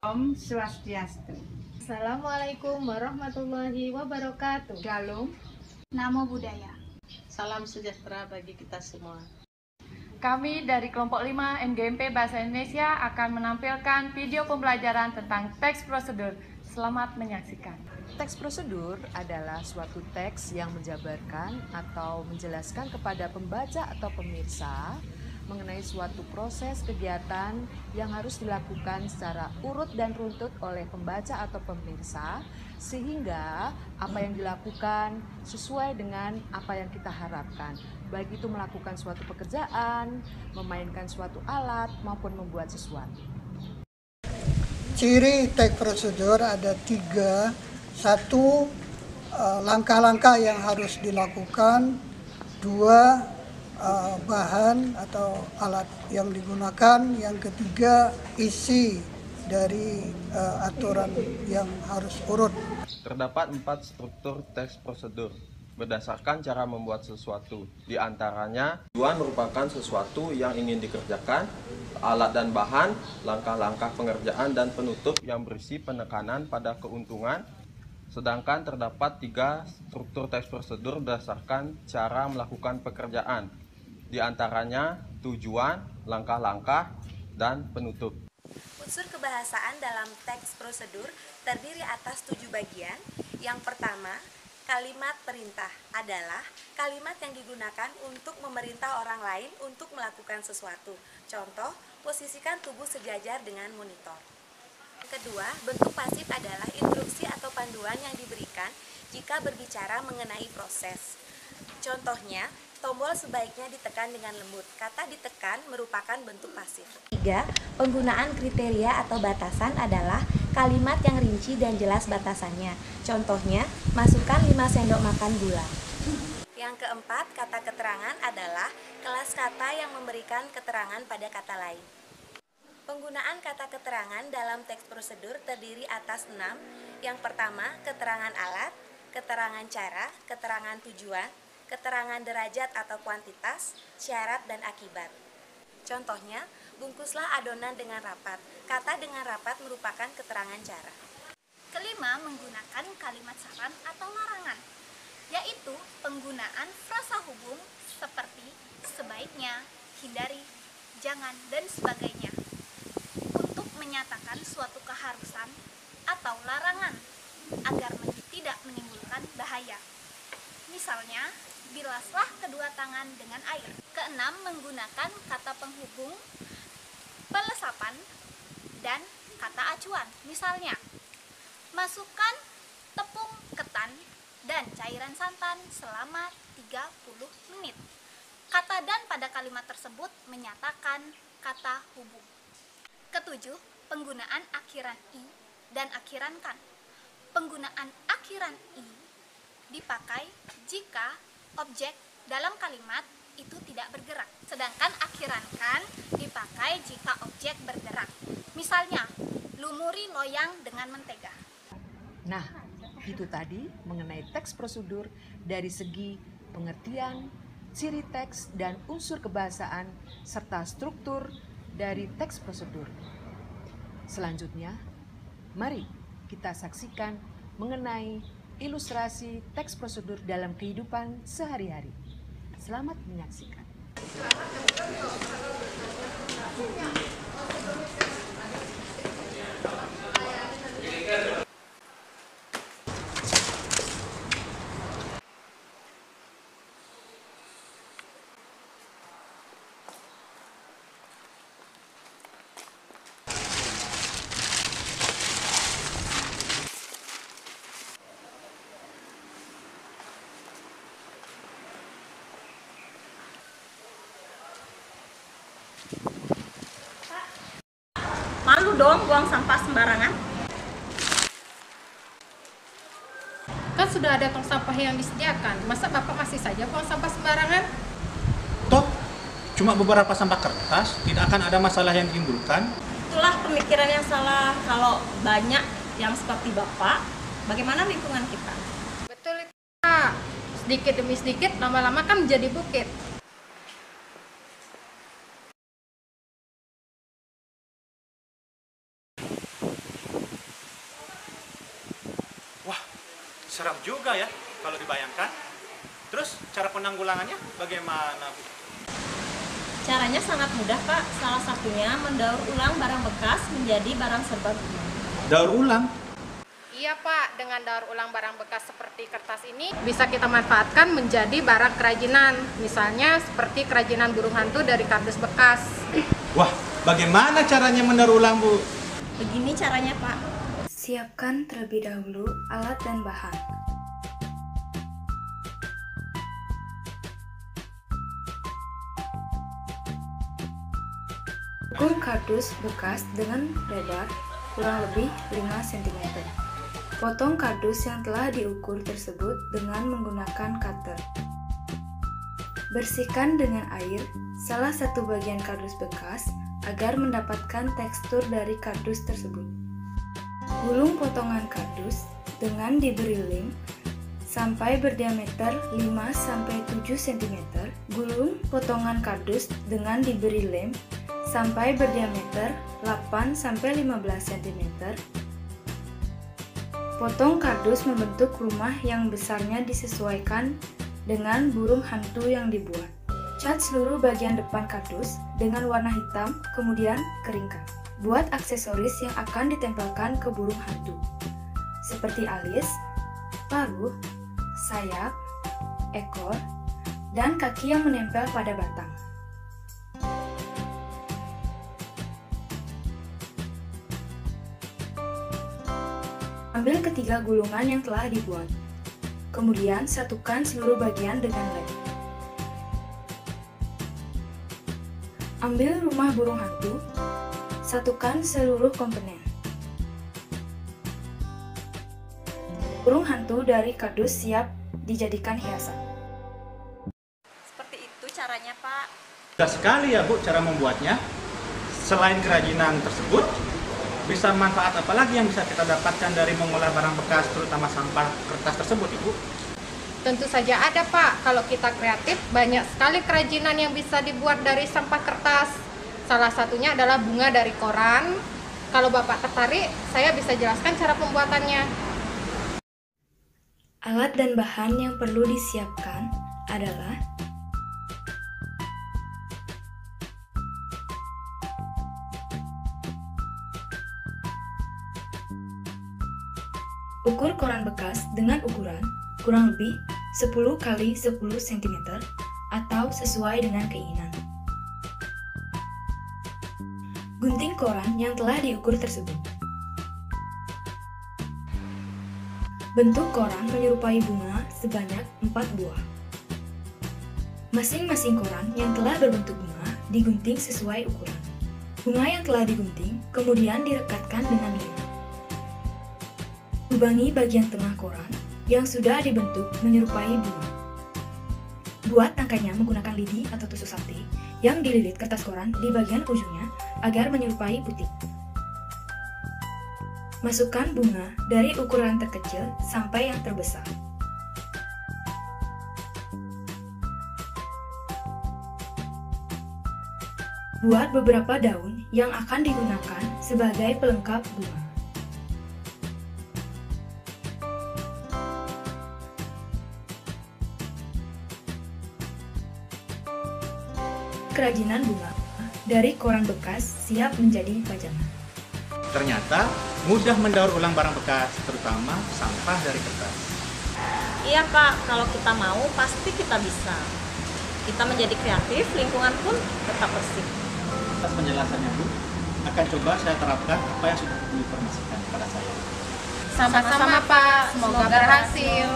Om Swastiastu. Assalamualaikum warahmatullahi wabarakatuh. Shalom. Namo Buddhaya. Salam sejahtera bagi kita semua. Kami dari kelompok 5 NGMP Bahasa Indonesia akan menampilkan video pembelajaran tentang teks prosedur. Selamat menyaksikan. Teks prosedur adalah suatu teks yang menjabarkan atau menjelaskan kepada pembaca atau pemirsa mengenai suatu proses kegiatan yang harus dilakukan secara urut dan runtut oleh pembaca atau pemirsa, sehingga apa yang dilakukan sesuai dengan apa yang kita harapkan, baik itu melakukan suatu pekerjaan, memainkan suatu alat, maupun membuat sesuatu. Ciri teks prosedur ada 3. 1. Langkah-langkah yang harus dilakukan. 2. Bahan atau alat yang digunakan. Yang ketiga, isi dari aturan yang harus urut. Terdapat 4 struktur teks prosedur berdasarkan cara membuat sesuatu. Di antaranya, tujuan merupakan sesuatu yang ingin dikerjakan, alat dan bahan, langkah-langkah pengerjaan, dan penutup yang berisi penekanan pada keuntungan. Sedangkan terdapat 3 struktur teks prosedur berdasarkan cara melakukan pekerjaan. Di antaranya tujuan, langkah-langkah, dan penutup. Unsur kebahasaan dalam teks prosedur terdiri atas 7 bagian. Yang pertama, kalimat perintah adalah kalimat yang digunakan untuk memerintah orang lain untuk melakukan sesuatu. Contoh, posisikan tubuh sejajar dengan monitor. Kedua, bentuk pasif adalah instruksi atau panduan yang diberikan jika berbicara mengenai proses. Contohnya, tombol sebaiknya ditekan dengan lembut. Kata ditekan merupakan bentuk pasif. 3. Penggunaan kriteria atau batasan adalah kalimat yang rinci dan jelas batasannya. Contohnya, masukkan 5 sendok makan gula. Yang keempat, kata keterangan adalah kelas kata yang memberikan keterangan pada kata lain. Penggunaan kata keterangan dalam teks prosedur terdiri atas 6. Yang pertama, keterangan alat, keterangan cara, keterangan tujuan, keterangan derajat atau kuantitas, syarat, dan akibat. Contohnya, bungkuslah adonan dengan rapat. Kata dengan rapat merupakan keterangan cara. Kelima, menggunakan kalimat saran atau larangan, yaitu penggunaan frasa hubung seperti sebaiknya, hindari, jangan, dan sebagainya untuk menyatakan suatu keharusan atau larangan agar tidak menimbulkan bahaya. Misalnya, bilaslah kedua tangan dengan air. Keenam, menggunakan kata penghubung, pelesapan, dan kata acuan. Misalnya, masukkan tepung ketan dan cairan santan selama 30 menit. Kata dan pada kalimat tersebut menyatakan kata hubung. Ketujuh, penggunaan akhiran i dan akhiran kan. Penggunaan akhiran i dipakai jika objek dalam kalimat itu tidak bergerak, sedangkan akhiran kan dipakai jika objek bergerak. Misalnya, lumuri loyang dengan mentega. Nah, itu tadi mengenai teks prosedur dari segi pengertian, ciri teks, dan unsur kebahasaan, serta struktur dari teks prosedur. Selanjutnya, mari kita saksikan mengenai ilustrasi teks prosedur dalam kehidupan sehari-hari. Selamat menyaksikan. Malu dong buang sampah sembarangan. Kan sudah ada tong sampah yang disediakan, masa Bapak masih saja buang sampah sembarangan? Toh, cuma beberapa sampah kertas, tidak akan ada masalah yang ditimbulkan. Itulah pemikiran yang salah. Kalau banyak yang seperti Bapak, bagaimana lingkungan kita? Betul itu, Pak. Sedikit demi sedikit, lama-lama kan menjadi bukit. seram juga ya kalau dibayangkan. Terus cara penanggulangannya bagaimana, Bu? Caranya sangat mudah, Pak. Salah satunya mendaur ulang barang bekas menjadi barang serbaguna. Daur ulang? Iya Pak, dengan daur ulang barang bekas seperti kertas ini bisa kita manfaatkan menjadi barang kerajinan. Misalnya seperti kerajinan burung hantu dari kardus bekas. Wah, bagaimana caranya mendaur ulang, Bu? Begini caranya, Pak. Siapkan terlebih dahulu alat dan bahan. Ukur kardus bekas dengan lebar kurang lebih 5 cm. Potong kardus yang telah diukur tersebut dengan menggunakan cutter. Bersihkan dengan air salah satu bagian kardus bekas agar mendapatkan tekstur dari kardus tersebut. Gulung potongan kardus dengan diberi lem sampai berdiameter 5-7 cm. Gulung potongan kardus dengan diberi lem sampai berdiameter 8-15 cm. Potong kardus membentuk rumah yang besarnya disesuaikan dengan burung hantu yang dibuat. Cat seluruh bagian depan kardus dengan warna hitam, kemudian keringkan. Buat aksesoris yang akan ditempelkan ke burung hantu, seperti alis, paruh, sayap, ekor, dan kaki yang menempel pada batang. Ambil ketiga gulungan yang telah dibuat. Kemudian satukan seluruh bagian dengan lem. Ambil rumah burung hantu, satukan seluruh komponen. Burung hantu dari kardus siap dijadikan hiasan. Seperti itu caranya, Pak. Mudah sekali ya, Bu, cara membuatnya. Selain kerajinan tersebut, bisa manfaat apa lagi yang bisa kita dapatkan dari mengolah barang bekas, terutama sampah kertas tersebut, Ibu? Tentu saja ada Pak, kalau kita kreatif banyak sekali kerajinan yang bisa dibuat dari sampah kertas. Salah satunya adalah bunga dari koran. Kalau Bapak tertarik, saya bisa jelaskan cara pembuatannya. Alat dan bahan yang perlu disiapkan adalah ukur koran bekas dengan ukuran kurang lebih 10 x 10 cm atau sesuai dengan keinginan. Gunting koran yang telah diukur tersebut. Bentuk koran menyerupai bunga sebanyak 4 buah. Masing-masing koran yang telah berbentuk bunga digunting sesuai ukuran. Bunga yang telah digunting kemudian direkatkan dengan lem. Lubangi bagian tengah koran yang sudah dibentuk menyerupai bunga. Buat tangkainya menggunakan lidi atau tusuk sate yang dililit kertas koran di bagian ujungnya agar menyerupai putih. Masukkan bunga dari ukuran terkecil sampai yang terbesar. Buat beberapa daun yang akan digunakan sebagai pelengkap bunga. Kerajinan bunga dari koran bekas siap menjadi pajangan. Ternyata mudah mendaur ulang barang bekas, terutama sampah dari kertas. Iya, Pak. Kalau kita mau, pasti kita bisa. Kita menjadi kreatif, lingkungan pun tetap bersih. Atas penjelasannya, Bu, akan coba saya terapkan apa yang sudah diinformasikan kepada saya. Sama-sama Pak, semoga berhasil.